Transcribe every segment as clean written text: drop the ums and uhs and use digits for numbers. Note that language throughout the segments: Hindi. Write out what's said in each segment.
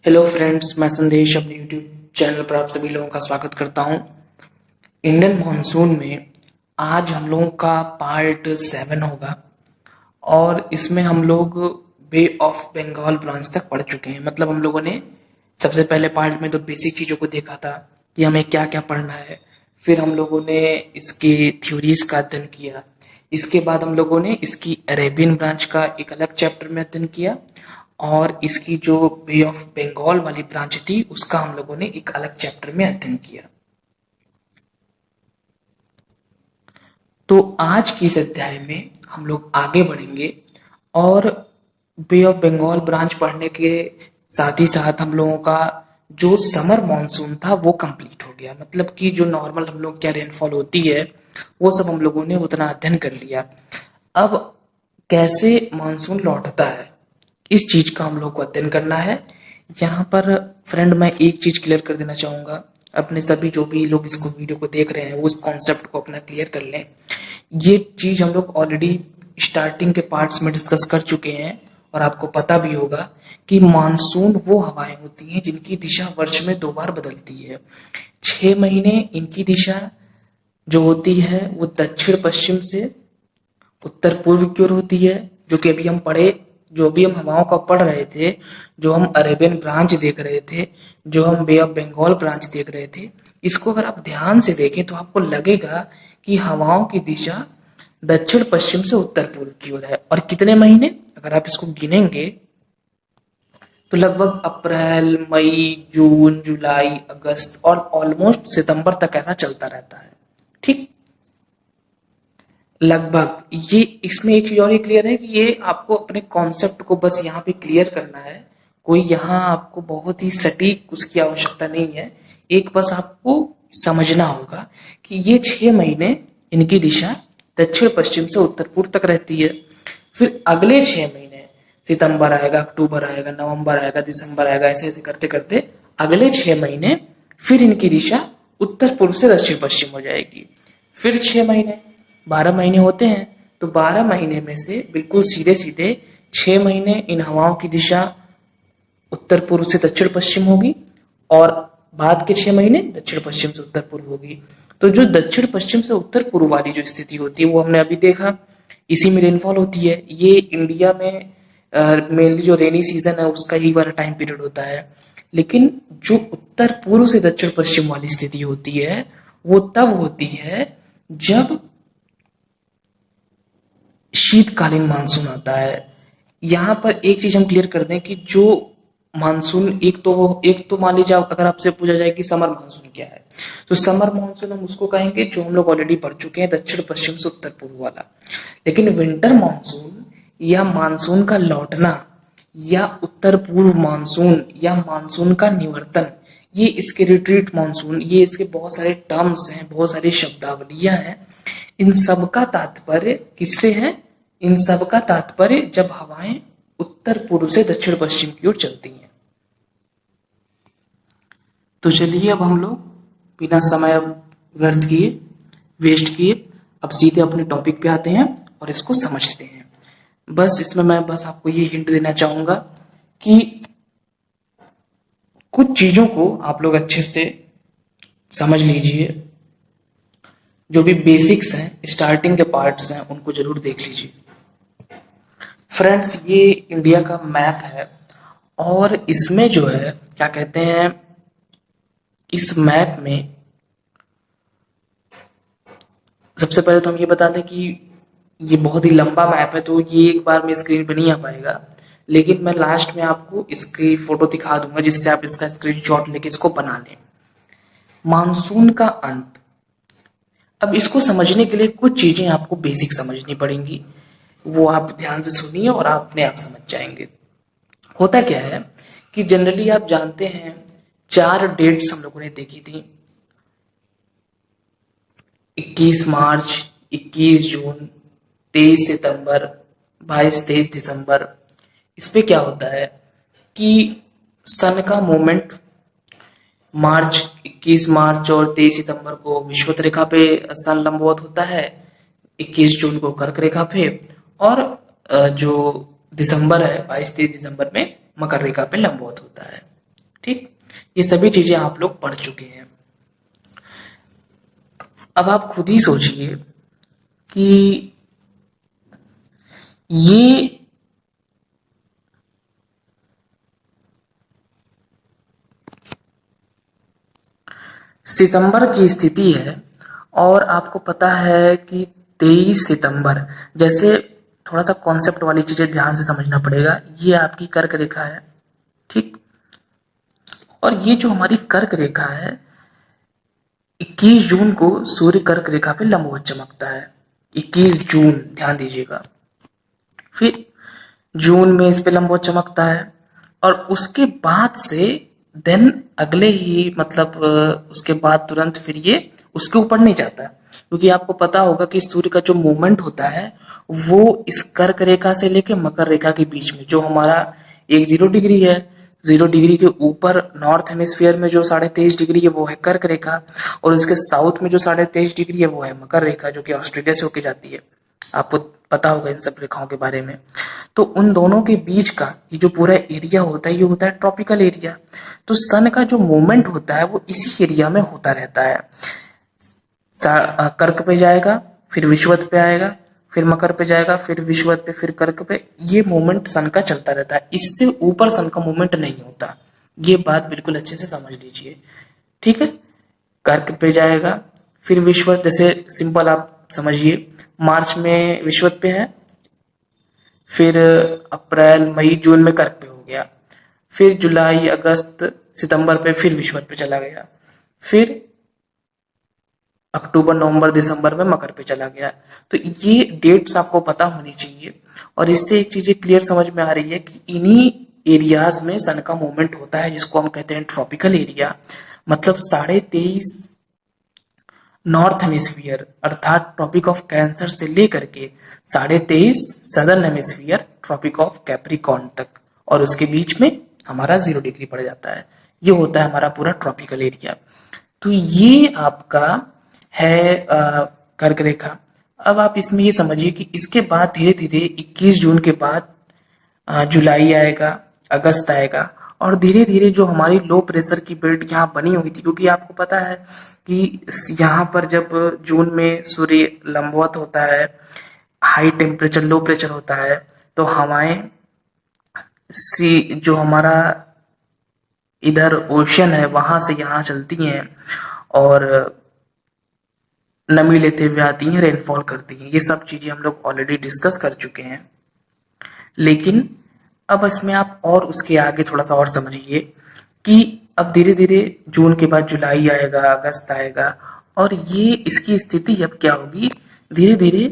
हेलो फ्रेंड्स, मैं संदेश अपने यूट्यूब चैनल पर आप सभी लोगों का स्वागत करता हूं। इंडियन मॉनसून में आज हम लोगों का पार्ट 7 होगा और इसमें हम लोग बे ऑफ बंगाल ब्रांच तक पढ़ चुके हैं। मतलब हम लोगों ने सबसे पहले पार्ट में तो बेसिक चीज़ों को देखा था कि हमें क्या क्या पढ़ना है। फिर हम लोगों ने इसकी थ्योरीज का अध्ययन किया। इसके बाद हम लोगों ने इसकी अरेबियन ब्रांच का एक अलग चैप्टर में अध्ययन किया और इसकी जो बे ऑफ बंगाल वाली ब्रांच थी उसका हम लोगों ने एक अलग चैप्टर में अध्ययन किया। तो आज की इस अध्याय में हम लोग आगे बढ़ेंगे और बे ऑफ बंगाल ब्रांच पढ़ने के साथ ही साथ हम लोगों का जो समर मॉनसून था वो कंप्लीट हो गया। मतलब कि जो नॉर्मल हम लोग क्या रेनफॉल होती है वो सब हम लोगों ने उतना अध्ययन कर लिया। अब कैसे मानसून लौटता है इस चीज का हम लोग को अध्ययन करना है। यहाँ पर फ्रेंड मैं एक चीज क्लियर कर देना चाहूंगा, अपने सभी जो भी लोग इसको वीडियो को देख रहे हैं वो इस कॉन्सेप्ट को अपना क्लियर कर लें। ये चीज हम लोग ऑलरेडी स्टार्टिंग के पार्ट्स में डिस्कस कर चुके हैं और आपको पता भी होगा कि मानसून वो हवाएं होती हैं जिनकी दिशा वर्ष में 2 बार बदलती है। 6 महीने इनकी दिशा जो होती है वो दक्षिण पश्चिम से उत्तर पूर्व की ओर होती है, जो कि अभी हम पढ़े, जो भी हम हवाओं का पढ़ रहे थे, जो हम अरेबियन ब्रांच देख रहे थे, जो हम बे ऑफ बंगाल ब्रांच देख रहे थे, इसको अगर आप ध्यान से देखें तो आपको लगेगा कि हवाओं की दिशा दक्षिण पश्चिम से उत्तर पूर्व की ओर है। और कितने महीने अगर आप इसको गिनेंगे तो लगभग अप्रैल, मई, जून, जुलाई, अगस्त और ऑलमोस्ट सितंबर तक ऐसा चलता रहता है। ठीक, लगभग ये इसमें एक चीज और ये क्लियर है कि ये आपको अपने कॉन्सेप्ट को बस यहाँ पे क्लियर करना है। कोई यहाँ आपको बहुत ही सटीक उसकी आवश्यकता नहीं है। एक बस आपको समझना होगा कि ये 6 महीने इनकी दिशा दक्षिण पश्चिम से उत्तर पूर्व तक रहती है। फिर अगले 6 महीने सितंबर आएगा, अक्टूबर आएगा, नवंबर आएगा, दिसंबर आएगा, ऐसे ऐसे करते करते अगले 6 महीने फिर इनकी दिशा उत्तर पूर्व से दक्षिण पश्चिम हो जाएगी। फिर 6 महीने, 12 महीने होते हैं, तो 12 महीने में से बिल्कुल सीधे सीधे 6 महीने इन हवाओं की दिशा उत्तर पूर्व से दक्षिण पश्चिम होगी और बाद के 6 महीने दक्षिण पश्चिम से उत्तर पूर्व होगी। तो जो दक्षिण पश्चिम से उत्तर पूर्व वाली जो स्थिति होती है वो हमने अभी देखा, इसी में रेनफॉल होती है। ये इंडिया में मेनली जो रेनी सीजन है उसका ही वाला टाइम पीरियड होता है। लेकिन जो उत्तर पूर्व से दक्षिण पश्चिम वाली स्थिति होती है वो तब होती है जब शीतकालीन मानसून आता है। यहाँ पर एक चीज हम क्लियर कर दें कि जो मानसून एक तो मान लीजिए अगर आपसे पूछा जाए कि समर मानसून क्या है, तो समर मानसून हम उसको कहेंगे जो हम लोग ऑलरेडी पढ़ चुके हैं, दक्षिण पश्चिम से उत्तर पूर्व वाला। लेकिन विंटर मानसून या मानसून का लौटना या उत्तर पूर्व मानसून या मानसून का निवर्तन, ये इसके रिट्रीट मानसून, ये इसके बहुत सारे टर्म्स हैं, बहुत सारी शब्दावलियां हैं। इन सब का तात्पर्य किससे है? इन सब का तात्पर्य जब हवाएं उत्तर पूर्व से दक्षिण पश्चिम की ओर चलती हैं। तो चलिए अब हम लोग बिना समय व्यर्थ किए, वेस्ट किए, अब सीधे अपने टॉपिक पे आते हैं और इसको समझते हैं। बस इसमें मैं बस आपको ये हिंट देना चाहूंगा कि कुछ चीजों को आप लोग अच्छे से समझ लीजिए। जो भी बेसिक्स हैं, स्टार्टिंग के पार्ट्स हैं, उनको जरूर देख लीजिए। फ्रेंड्स, ये इंडिया का मैप है और इसमें जो है क्या कहते हैं, इस मैप में सबसे पहले तो हम ये बता दें कि ये बहुत ही लंबा मैप है, तो ये एक बार में स्क्रीन पे नहीं आ पाएगा। लेकिन मैं लास्ट में आपको इसकी फोटो दिखा दूंगा जिससे आप इसका स्क्रीनशॉट लेके इसको बना लें। मानसून का अंत, अब इसको समझने के लिए कुछ चीजें आपको बेसिक समझनी पड़ेंगी, वो आप ध्यान से सुनिए और आप अपने आप समझ जाएंगे। होता क्या है कि जनरली आप जानते हैं 4 डेट्स हम लोगों ने देखी थी, 21 मार्च, 21 जून, 23 सितंबर, 22-23 दिसंबर। इस पे क्या होता है कि सन का मूवमेंट 21 मार्च और 23 सितंबर को विषुवत रेखा पे सन लंबवत होता है, 21 जून को कर्क रेखा पे, और जो दिसंबर है 22-23 दिसंबर में मकर रेखा पे लंबवत होता है। ये सभी चीजें आप लोग पढ़ चुके हैं। अब आप खुद ही सोचिए कि ये सितंबर की स्थिति है और आपको पता है कि 23 सितंबर, जैसे थोड़ा सा कॉन्सेप्ट वाली चीजें ध्यान से समझना पड़ेगा। ये आपकी कर्क रेखा है, ठीक। और ये जो हमारी कर्क रेखा है, 21 जून को सूर्य कर्क रेखा पे लंबवत चमकता है। 21 जून ध्यान दीजिएगा। फिर जून में इस पे लंबवत चमकता है और उसके बाद से देन अगले ही मतलब उसके बाद तुरंत फिर ये उसके ऊपर नहीं जाता, क्योंकि आपको पता होगा कि सूर्य का जो मूवमेंट होता है वो इस कर्क रेखा से लेके मकर रेखा के बीच में, जो हमारा एक 0 डिग्री है, 0 डिग्री के ऊपर नॉर्थ हेमिस्फीयर में जो 23.5 डिग्री है वो है कर्क रेखा, और इसके साउथ में जो 23.5 डिग्री है वो है मकर रेखा, जो कि ऑस्ट्रेलिया से होके जाती है। आपको पता होगा इन सब रेखाओं के बारे में। तो उन दोनों के बीच का ये जो पूरा एरिया होता है, ये होता है ट्रॉपिकल एरिया। तो सन का जो मूवमेंट होता है वो इसी एरिया में होता रहता है। कर्क पे जाएगा, फिर विषुवत पे आएगा, फिर मकर पे जाएगा, फिर विषुवत पे, फिर कर्क पे। ये मूवमेंट सन का चलता रहता है, इससे ऊपर सन का मूवमेंट नहीं होता। ये बात बिल्कुल अच्छे से समझ लीजिए, ठीक है। कर्क पे जाएगा, फिर विषुवत, जैसे सिंपल आप समझिए, मार्च में विषुवत पे है, फिर अप्रैल मई जून में कर्क पे हो गया, फिर जुलाई अगस्त सितंबर पे फिर विषुवत पे चला गया, फिर अक्टूबर नवंबर दिसंबर में मकर पे चला गया। तो ये डेट्स आपको पता होनी चाहिए, और इससे एक चीज क्लियर समझ में आ रही है कि इन्हीं एरियाज में सन का मूवमेंट होता है, जिसको हम कहते हैं ट्रॉपिकल एरिया। मतलब 23.5 नॉर्थ हेमिस्फीयर अर्थात ट्रॉपिक ऑफ कैंसर से लेकर के 23.5 southern hemisphere tropic of Capricorn तक, और उसके बीच में हमारा 0 डिग्री पड़ जाता है। ये होता है हमारा पूरा ट्रॉपिकल एरिया। तो ये आपका है कर्क रेखा। अब आप इसमें ये समझिए कि इसके बाद धीरे धीरे 21 जून के बाद जुलाई आएगा, अगस्त आएगा, और धीरे धीरे जो हमारी लो प्रेशर की बेल्ट यहाँ बनी हुई थी, क्योंकि आपको पता है कि यहाँ पर जब जून में सूर्य लंबवत होता है, हाई टेम्परेचर लो प्रेशर होता है, तो हवाएं जो हमारा इधर ओशन है वहां से यहाँ चलती हैं और नमी लेते हुए आती हैं, रेनफॉल करती हैं। ये सब चीजें हम लोग ऑलरेडी डिस्कस कर चुके हैं। लेकिन अब इसमें आप और उसके आगे थोड़ा सा और समझिए कि अब धीरे धीरे जून के बाद जुलाई आएगा, अगस्त आएगा, और ये इसकी स्थिति अब क्या होगी, धीरे धीरे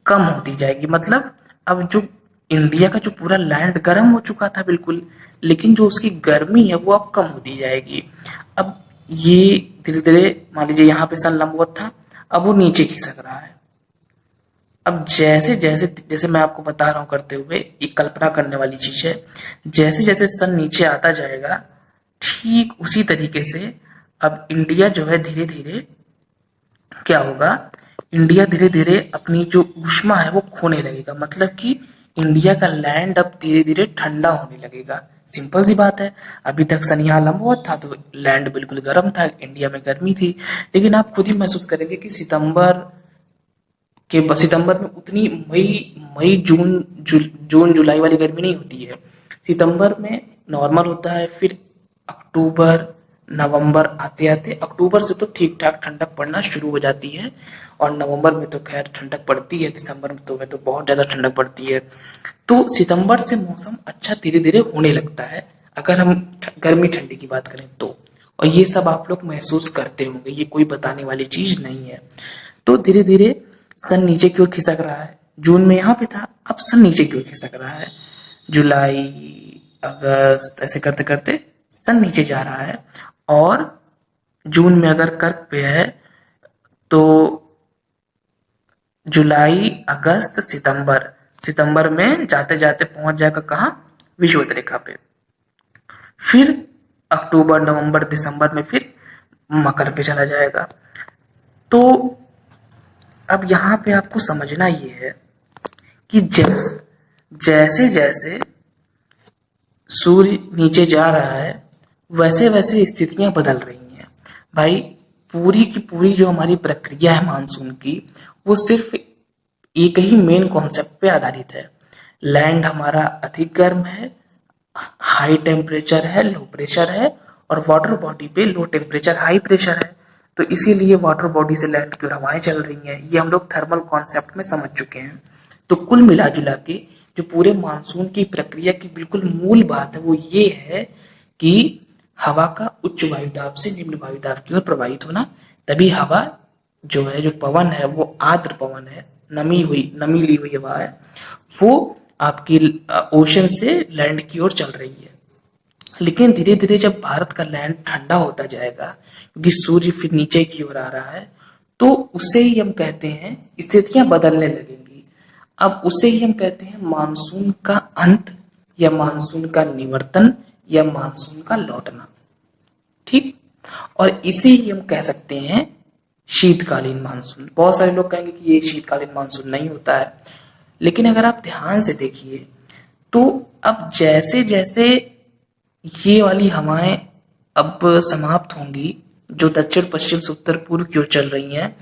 कम होती जाएगी। मतलब अब जो इंडिया का जो पूरा लैंड गर्म हो चुका था बिल्कुल, लेकिन जो उसकी गर्मी है वो अब कम होती जाएगी। अब ये धीरे धीरे, मान लीजिए यहाँ पे सन लंबवत था, अब वो नीचे खिसक रहा है। अब जैसे जैसे जैसे मैं आपको बता रहा हूं करते हुए, एक कल्पना करने वाली चीज है, जैसे जैसे सन नीचे आता जाएगा ठीक उसी तरीके से अब इंडिया जो है धीरे धीरे क्या होगा, इंडिया धीरे धीरे अपनी जो ऊष्मा है वो खोने लगेगा। मतलब कि इंडिया का लैंड अब धीरे धीरे ठंडा होने लगेगा। सिंपल सी बात है, अभी तक सन यहाँ लंबवत था तो लैंड बिल्कुल गर्म था, इंडिया में गर्मी थी। लेकिन आप खुद ही महसूस करेंगे कि सितंबर में उतनी मई जून जुलाई वाली गर्मी नहीं होती है। सितंबर में नॉर्मल होता है, फिर अक्टूबर नवंबर आते आते, अक्टूबर से तो ठीक ठाक ठंडक पड़ना शुरू हो जाती है, और नवंबर में तो खैर ठंडक पड़ती है, दिसंबर में तो बहुत ज्यादा ठंडक पड़ती है। तो सितंबर से मौसम अच्छा धीरे धीरे होने लगता है, अगर हम गर्मी ठंडी की बात करें तो। और ये सब आप लोग महसूस करते होंगे, ये कोई बताने वाली चीज नहीं है। तो धीरे धीरे सन नीचे की ओर खिसक रहा है। जून में यहाँ पे था, अब सन नीचे की ओर खिसक रहा है। जुलाई अगस्त ऐसे करते करते सन नीचे जा रहा है, और जून में अगर कर्क पे है तो जुलाई अगस्त सितंबर में जाते जाते पहुंच जाएगा कहाँ, विषुवत रेखा पे। फिर अक्टूबर नवंबर दिसंबर में फिर मकर पे चला जाएगा। तो अब यहाँ पे आपको समझना ये है कि जैसे जैसे सूर्य नीचे जा रहा है वैसे वैसे स्थितियां बदल रही हैं भाई। पूरी की पूरी जो हमारी प्रक्रिया है मानसून की, वो सिर्फ एक ही मेन कॉन्सेप्ट पे आधारित है। लैंड हमारा अधिक गर्म है, हाई टेम्परेचर है, लो प्रेशर है, और वाटर बॉडी पे लो टेम्परेचर हाई प्रेशर है। तो इसीलिए वाटर बॉडी से लैंड की ओर हवाएं चल रही हैं। ये हम लोग थर्मल कॉन्सेप्ट में समझ चुके हैं। तो कुल मिला जुला के जो पूरे मानसून की प्रक्रिया की बिल्कुल मूल बात है वो ये है कि हवा का उच्च वायुदाब से निम्न वायुदाब की ओर प्रवाहित होना। तभी हवा जो है, जो पवन है, वो आर्द्र पवन है, नमी ली हुई हवा है, वो आपकी ओशन से लैंड की ओर चल रही है। लेकिन धीरे धीरे जब भारत का लैंड ठंडा होता जाएगा, क्योंकि सूर्य फिर नीचे की ओर आ रहा है, तो उसे ही हम कहते हैं स्थितियां बदलने लगेंगी। अब उसे ही हम कहते हैं मानसून का अंत, या मानसून का निवर्तन, या मानसून का लौटना। ठीक। और इसे ही हम कह सकते हैं शीतकालीन मानसून। बहुत सारे लोग कहेंगे कि ये शीतकालीन मानसून नहीं होता है, लेकिन अगर आप ध्यान से देखिए तो अब जैसे जैसे ये वाली हवाएं अब समाप्त होंगी, जो दक्षिण पश्चिम से उत्तर पूर्व की ओर चल रही हैं,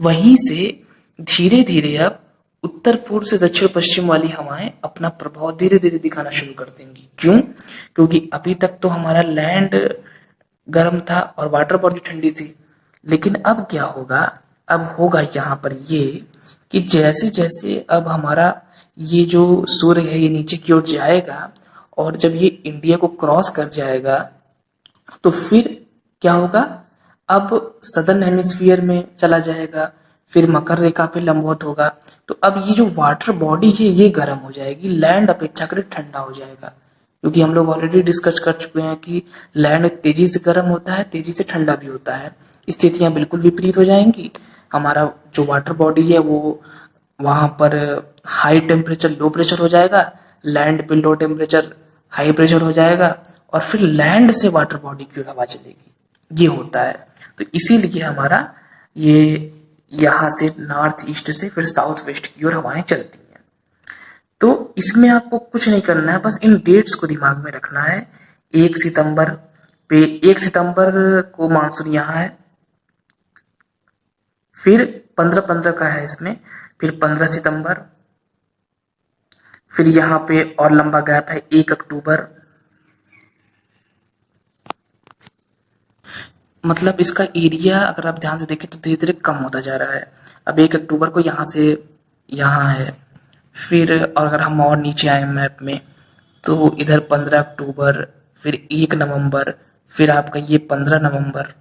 वहीं से धीरे धीरे अब उत्तर पूर्व से दक्षिण पश्चिम वाली हवाएं अपना प्रभाव धीरे धीरे दिखाना शुरू कर देंगी। क्यों? क्योंकि अभी तक तो हमारा लैंड गर्म था और वाटर बॉडी ठंडी थी। लेकिन अब क्या होगा? अब होगा यहाँ पर ये कि जैसे जैसे अब हमारा ये जो सूर्य है ये नीचे की ओर जाएगा, और जब ये इंडिया को क्रॉस कर जाएगा, तो फिर क्या होगा? अब सदर्न हेमिस्फीयर में चला जाएगा, फिर मकर रेखा पे लंबवत होगा। तो अब ये जो वाटर बॉडी है ये गर्म हो जाएगी, लैंड अपेक्षाकृत ठंडा हो जाएगा। क्योंकि हम लोग ऑलरेडी डिस्कस कर चुके हैं कि लैंड तेजी से गर्म होता है, तेजी से ठंडा भी होता है। स्थितियां बिल्कुल विपरीत हो जाएंगी। हमारा जो वाटर बॉडी है वो वहां पर हाई टेम्परेचर लो प्रेशर हो जाएगा, लैंड पे लो टेम्परेचर हाई प्रेशर हो जाएगा, और फिर लैंड से वाटर बॉडी की ओर हवा चलेगी। ये होता है। तो इसीलिए हमारा ये यहाँ से नॉर्थ ईस्ट से फिर साउथ वेस्ट की ओर हवाएं चलती हैं। तो इसमें आपको कुछ नहीं करना है, बस इन डेट्स को दिमाग में रखना है। 1 सितंबर पे, 1 सितंबर को मानसून यहाँ है, फिर 15-15 का है इसमें, फिर 15 सितंबर, फिर यहाँ पे और लंबा गैप है 1 अक्टूबर। मतलब इसका एरिया अगर आप ध्यान से देखें तो धीरे धीरे कम होता जा रहा है। अब 1 अक्टूबर को यहाँ से यहाँ है, फिर अगर हम और नीचे आए मैप में तो इधर 15 अक्टूबर, फिर 1 नवंबर, फिर आपका ये 15 नवंबर,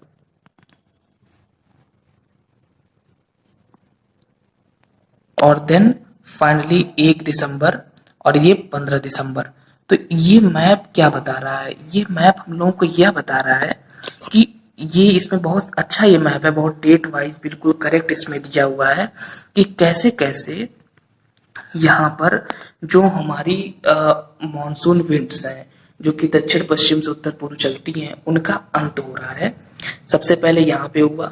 और देन फाइनली 1 दिसंबर, और ये 15 दिसंबर। तो ये मैप क्या बता रहा है? ये मैप हम लोगों को यह बता रहा है कि ये इसमें बहुत अच्छा ये मैप है, बहुत डेट वाइज बिल्कुल करेक्ट इसमें दिया हुआ है कि कैसे कैसे यहाँ पर जो हमारी मॉनसून विंड्स हैं, जो कि दक्षिण पश्चिम से उत्तर पूर्व चलती हैं, उनका अंत हो रहा है। सबसे पहले यहाँ पे हुआ,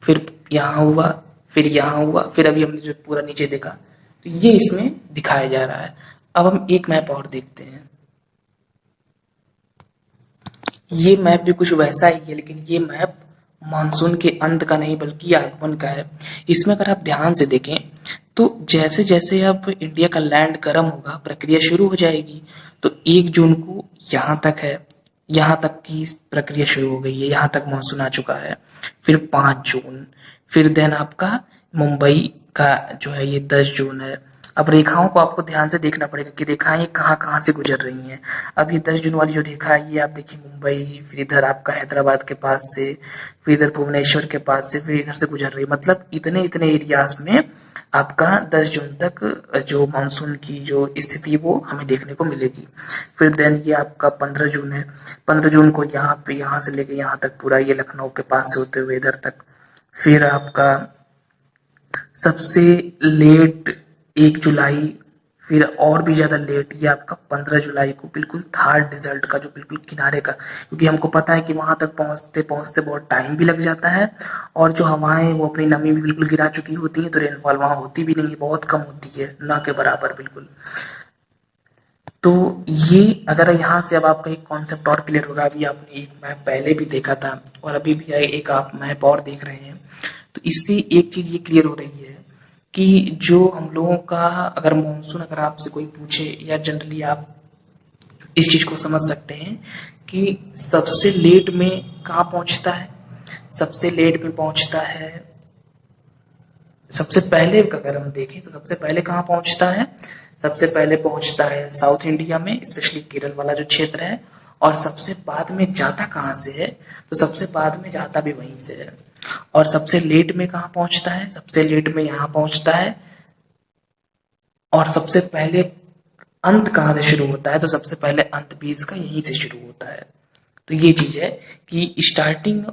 फिर यहाँ हुआ, फिर यहाँ हुआ, फिर अभी हमने जो पूरा नीचे देखा, तो ये इसमें दिखाया जा रहा है। अब हम एक मैप और देखते हैं। ये मैप भी कुछ वैसा ही है, लेकिन ये मैप मानसून के अंत का नहीं बल्कि आगमन का है। इसमें अगर आप ध्यान से देखें तो जैसे जैसे अब इंडिया का लैंड गर्म होगा, प्रक्रिया शुरू हो जाएगी। तो 1 जून को यहाँ तक है, यहाँ तक की प्रक्रिया शुरू हो गई है, यहाँ तक मानसून आ चुका है। फिर 5 जून, फिर देन आपका मुंबई का जो है ये 10 जून है। अब रेखाओं को आपको ध्यान से देखना पड़ेगा कि रेखाएं कहाँ कहाँ से गुजर रही हैं। अब ये 10 जून वाली जो रेखा है ये आप देखिए मुंबई, फिर इधर आपका हैदराबाद के पास से, फिर इधर भुवनेश्वर के पास से, फिर इधर से गुजर रही है। मतलब इतने इतने एरियाज में आपका 10 जून तक जो मानसून की जो स्थिति वो हमें देखने को मिलेगी। फिर देन ये आपका 15 जून है। 15 जून को यहाँ पे, यहाँ से लेके यहाँ तक पूरा ये लखनऊ के पास से होते हुए इधर तक। फिर आपका सबसे लेट 1 जुलाई, फिर और भी ज़्यादा लेट ये आपका 15 जुलाई को बिल्कुल थार डिजर्ट का जो बिल्कुल किनारे का, क्योंकि हमको पता है कि वहां तक पहुंचते पहुंचते बहुत टाइम भी लग जाता है, और जो हवाएं वो अपनी नमी भी बिल्कुल गिरा चुकी होती हैं, तो रेनफॉल वहां होती भी नहीं है, बहुत कम होती है, ना के बराबर बिल्कुल। तो ये अगर यहाँ से अब आपका एक कॉन्सेप्ट और क्लियर हो रहा है, अभी आपने एक मैप पहले भी देखा था और अभी भी एक आप मैप और देख रहे हैं, तो इससे एक चीज ये क्लियर हो रही है कि जो हम लोगों का अगर मानसून अगर आपसे कोई पूछे या जनरली आप इस चीज को समझ सकते हैं कि सबसे लेट में कहाँ पहुंचता है। सबसे लेट में पहुंचता है, सबसे पहले अगर हम देखें तो सबसे पहले कहाँ पहुंचता है, सबसे पहले पहुंचता है साउथ इंडिया में, स्पेशली केरल वाला जो क्षेत्र है। और सबसे बाद में जाता कहाँ से है, तो सबसे बाद में जाता भी वहीं से है। और सबसे लेट में कहाँ पहुंचता है, सबसे लेट में यहाँ पहुंचता है। और सबसे पहले अंत कहाँ से शुरू होता है, तो सबसे पहले अंत भी इसका यहीं से शुरू होता है। तो ये चीज है कि स्टार्टिंग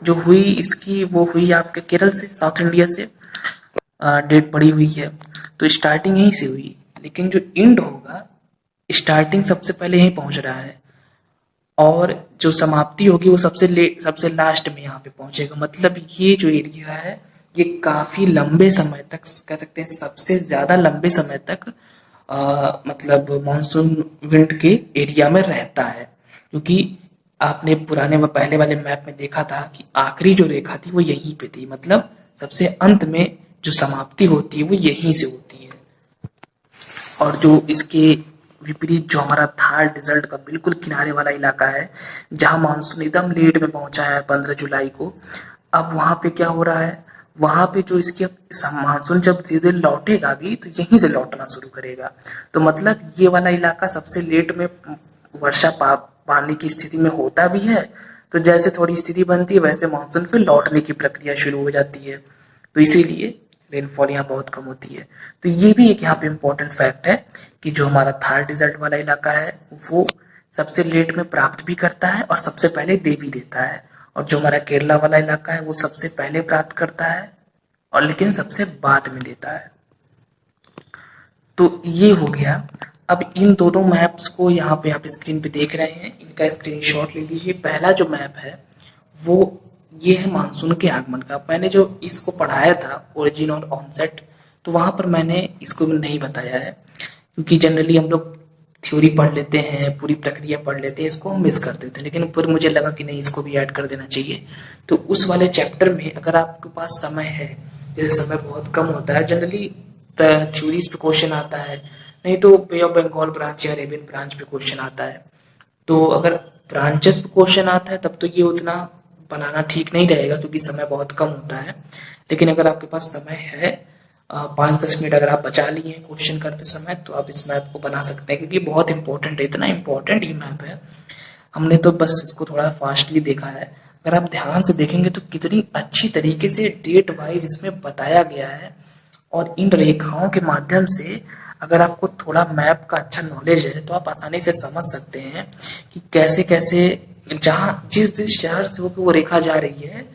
जो हुई इसकी वो हुई आपके केरल से, साउथ इंडिया से डेट पड़ी हुई है, तो स्टार्टिंग यहीं से हुई। लेकिन जो एंड होगा, स्टार्टिंग सबसे पहले यहीं पहुंच रहा है और जो समाप्ति होगी वो सबसे लास्ट में यहाँ पे पहुंचेगा। मतलब ये जो एरिया है ये काफी लंबे समय तक, कह सकते हैं सबसे ज्यादा लंबे समय तक मतलब मानसून विंड के एरिया में रहता है। क्योंकि आपने पुराने व पहले वाले मैप में देखा था कि आखिरी जो रेखा थी वो यहीं पे थी, मतलब सबसे अंत में जो समाप्ति होती है वो यहीं से होती है। और जो इसके विपरीत जो हमारा थार डिजर्ट का बिल्कुल किनारे वाला इलाका है, जहां मानसून एकदम लेट में पहुंचा है 15 जुलाई को, अब वहां पे क्या हो रहा है, वहां पे जो इसके मानसून जब धीरे धीरे लौटेगा भी तो यहीं से लौटना शुरू करेगा। तो मतलब ये वाला इलाका सबसे लेट में वर्षा पाने की स्थिति में होता भी है, तो जैसे थोड़ी स्थिति बनती है वैसे मानसून फिर लौटने की प्रक्रिया शुरू हो जाती है। तो इसीलिए रेनफॉल यहाँ बहुत कम होती है। तो ये भी एक यहाँ पे इम्पोर्टेंट फैक्ट है कि जो हमारा थार डिजर्ट वाला इलाका है वो सबसे लेट में प्राप्त भी करता है और सबसे पहले दे भी देता है। और जो हमारा केरला वाला इलाका है वो सबसे पहले प्राप्त करता है और लेकिन सबसे बाद में देता है। तो ये हो गया। अब इन दोनों मैप्स को यहाँ पे आप स्क्रीन पे देख रहे हैं, इनका स्क्रीनशॉट ले लीजिए। पहला जो मैप है वो ये है मानसून के आगमन का। मैंने जो इसको पढ़ाया था ओरिजिन और ऑनसेट, तो वहां पर मैंने इसको नहीं बताया है क्योंकि जनरली हम लोग थ्योरी पढ़ लेते हैं, पूरी प्रक्रिया पढ़ लेते हैं, इसको हम मिस कर देते हैं। लेकिन फिर मुझे लगा कि नहीं, इसको भी ऐड कर देना चाहिए। तो उस वाले चैप्टर में अगर आपके पास समय है, जैसे समय बहुत कम होता है, जनरली थ्योरीज पे क्वेश्चन आता है, नहीं तो बे ऑफ बंगाल ब्रांच या अरेबियन ब्रांच पे क्वेश्चन आता है। तो अगर ब्रांचेस पे क्वेश्चन आता है तब तो ये उतना बनाना ठीक नहीं रहेगा क्योंकि समय बहुत कम होता है। लेकिन अगर आपके पास समय है 5-10 मिनट अगर आप बचा लिए हैं क्वेश्चन करते समय, तो आप इस मैप को बना सकते हैं क्योंकि बहुत इंपॉर्टेंट है, इतना इंपॉर्टेंट ये मैप है। हमने तो बस इसको थोड़ा फास्टली देखा है, अगर आप ध्यान से देखेंगे तो कितनी अच्छी तरीके से डेट वाइज इसमें बताया गया है। और इन रेखाओं के माध्यम से अगर आपको थोड़ा मैप का अच्छा नॉलेज है तो आप आसानी से समझ सकते हैं कि कैसे कैसे जहां जिस शहर से वो रेखा जा रही है,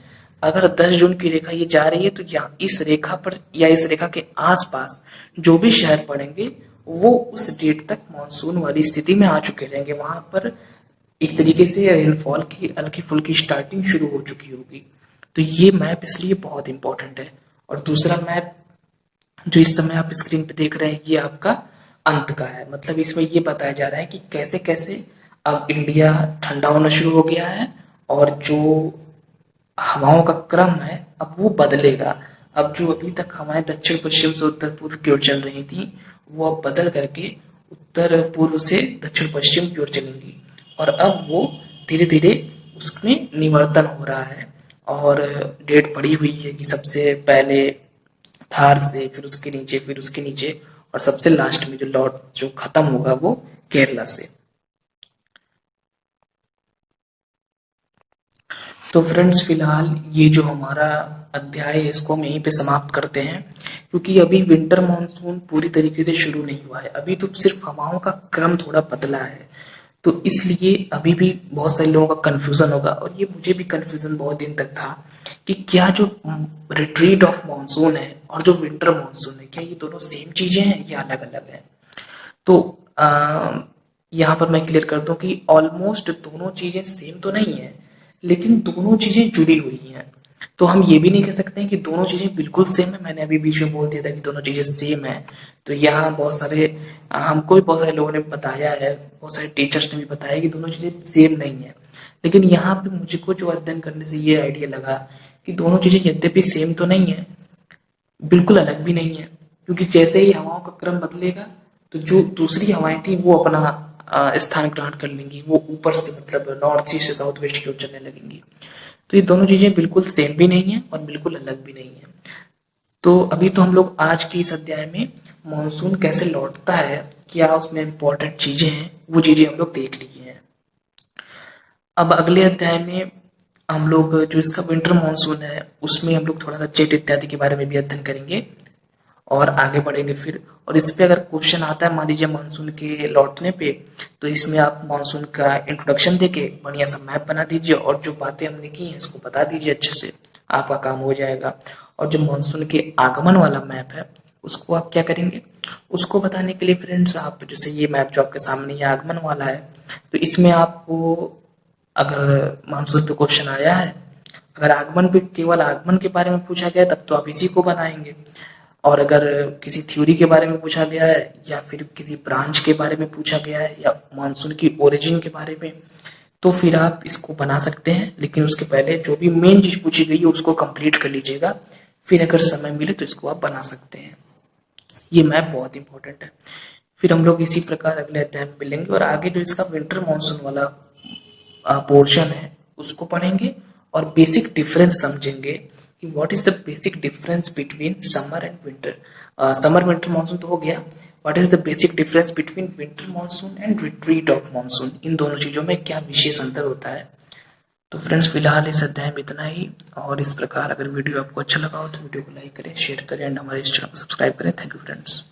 अगर 10 जून की रेखा ये जा रही है तो यहाँ इस रेखा पर या इस रेखा के आसपास जो भी शहर पड़ेंगे वो उस डेट तक मानसून वाली स्थिति में आ चुके रहेंगे। वहां पर एक तरीके से रेनफॉल की हल्की फुल्की स्टार्टिंग शुरू हो चुकी होगी। तो ये मैप इसलिए बहुत इंपॉर्टेंट है। और दूसरा मैप जो इस समय आप स्क्रीन पे देख रहे हैं ये आपका अंत का है। मतलब इसमें ये बताया जा रहा है कि कैसे कैसे अब इंडिया ठंडा होना शुरू हो गया है और जो हवाओं का क्रम है अब वो बदलेगा। अब जो अभी तक हवाएं दक्षिण पश्चिम से उत्तर पूर्व की ओर चल रही थी वो अब बदल करके उत्तर पूर्व से दक्षिण पश्चिम की ओर चलेंगी और अब वो धीरे धीरे उसमें निवर्तन हो रहा है। और डेट पड़ी हुई है कि सबसे पहले थार से, फिर उसके नीचे, फिर उसके नीचे और सबसे लास्ट में जो खत्म होगा वो केरला से। तो फ्रेंड्स फिलहाल ये जो हमारा अध्याय है इसको हम यहीं पे समाप्त करते हैं क्योंकि अभी विंटर मानसून पूरी तरीके से शुरू नहीं हुआ है। अभी तो सिर्फ हवाओं का क्रम थोड़ा पतला है, तो इसलिए अभी भी बहुत सारे लोगों का कंफ्यूजन होगा और ये मुझे भी कंफ्यूजन बहुत दिन तक था कि क्या जो रिट्रीट ऑफ मानसून है और जो विंटर मानसून है क्या ये दोनों सेम चीजें हैं या अलग अलग है। तो यहाँ पर मैं क्लियर कर दूं कि ऑलमोस्ट दोनों चीजें सेम तो नहीं है, लेकिन दोनों चीजें जुड़ी हुई हैं। तो हम ये भी नहीं कह सकते हैं कि दोनों चीजें बिल्कुल सेम है। मैंने अभी बीच में बोल दिया था कि दोनों चीजें सेम है, तो यहाँ बहुत सारे हमको भी बहुत सारे लोगों ने बताया है, बहुत सारे टीचर्स ने भी बताया कि दोनों चीजें सेम नहीं है। लेकिन यहाँ पे मुझको जो अध्ययन करने से ये आइडिया लगा कि दोनों चीजें यद्यपि सेम तो नहीं है, बिल्कुल अलग भी नहीं है, क्योंकि जैसे ही हवाओं का क्रम बदलेगा तो जो दूसरी हवाएं थी वो अपना स्थान ग्रहण कर लेंगी, वो ऊपर से मतलब नॉर्थ ईस्ट से साउथ वेस्ट की ओर चलने लगेंगी। तो ये दोनों चीजें बिल्कुल सेम भी नहीं है और बिल्कुल अलग भी नहीं है। तो अभी तो हम लोग आज की इस अध्याय में मानसून कैसे लौटता है, क्या उसमें इंपॉर्टेंट चीजें हैं, वो चीजें हम लोग देख लिए हैं। अब अगले अध्याय में हम लोग जो इसका विंटर मानसून है उसमें हम लोग थोड़ा सा जेट इत्यादि के बारे में भी अध्ययन करेंगे और आगे बढ़ेंगे फिर। और इस पे अगर क्वेश्चन आता है मान लीजिए मानसून के लौटने पे, तो इसमें आप मानसून का इंट्रोडक्शन देके बढ़िया सा मैप बना दीजिए और जो बातें हमने की हैं इसको बता दीजिए अच्छे से, आपका काम हो जाएगा। और जो मानसून के आगमन वाला मैप है उसको आप क्या करेंगे, उसको बताने के लिए फ्रेंड्स आप जैसे ये मैप जो आपके सामने ये आगमन वाला है, तो इसमें आपको अगर मानसून पे क्वेश्चन आया है, अगर आगमन पे केवल आगमन के बारे में पूछा गया तब तो आप इसी को बनाएंगे। और अगर किसी थ्योरी के बारे में पूछा गया है या फिर किसी ब्रांच के बारे में पूछा गया है या मानसून की ओरिजिन के बारे में, तो फिर आप इसको बना सकते हैं। लेकिन उसके पहले जो भी मेन चीज पूछी गई है उसको कंप्लीट कर लीजिएगा, फिर अगर समय मिले तो इसको आप बना सकते हैं। ये मैप बहुत इंपॉर्टेंट है। फिर हम लोग इसी प्रकार अगले अध्याय में मिलेंगे और आगे जो इसका विंटर मानसून वाला पोर्शन है उसको पढ़ेंगे और बेसिक डिफरेंस समझेंगे कि what is the basic difference between summer and winter. Summer winter monsoon तो हो गया, what is the basic difference between winter monsoon and retreat of monsoon, इन दोनों चीजों में क्या विशेष अंतर होता है। तो फ्रेंड्स फिलहाल इस अध्याय में इतना ही। और इस प्रकार अगर वीडियो आपको अच्छा लगा हो तो वीडियो को लाइक करें, शेयर करें एंड हमारे इस चैनल को सब्सक्राइब करें। Thank you friends.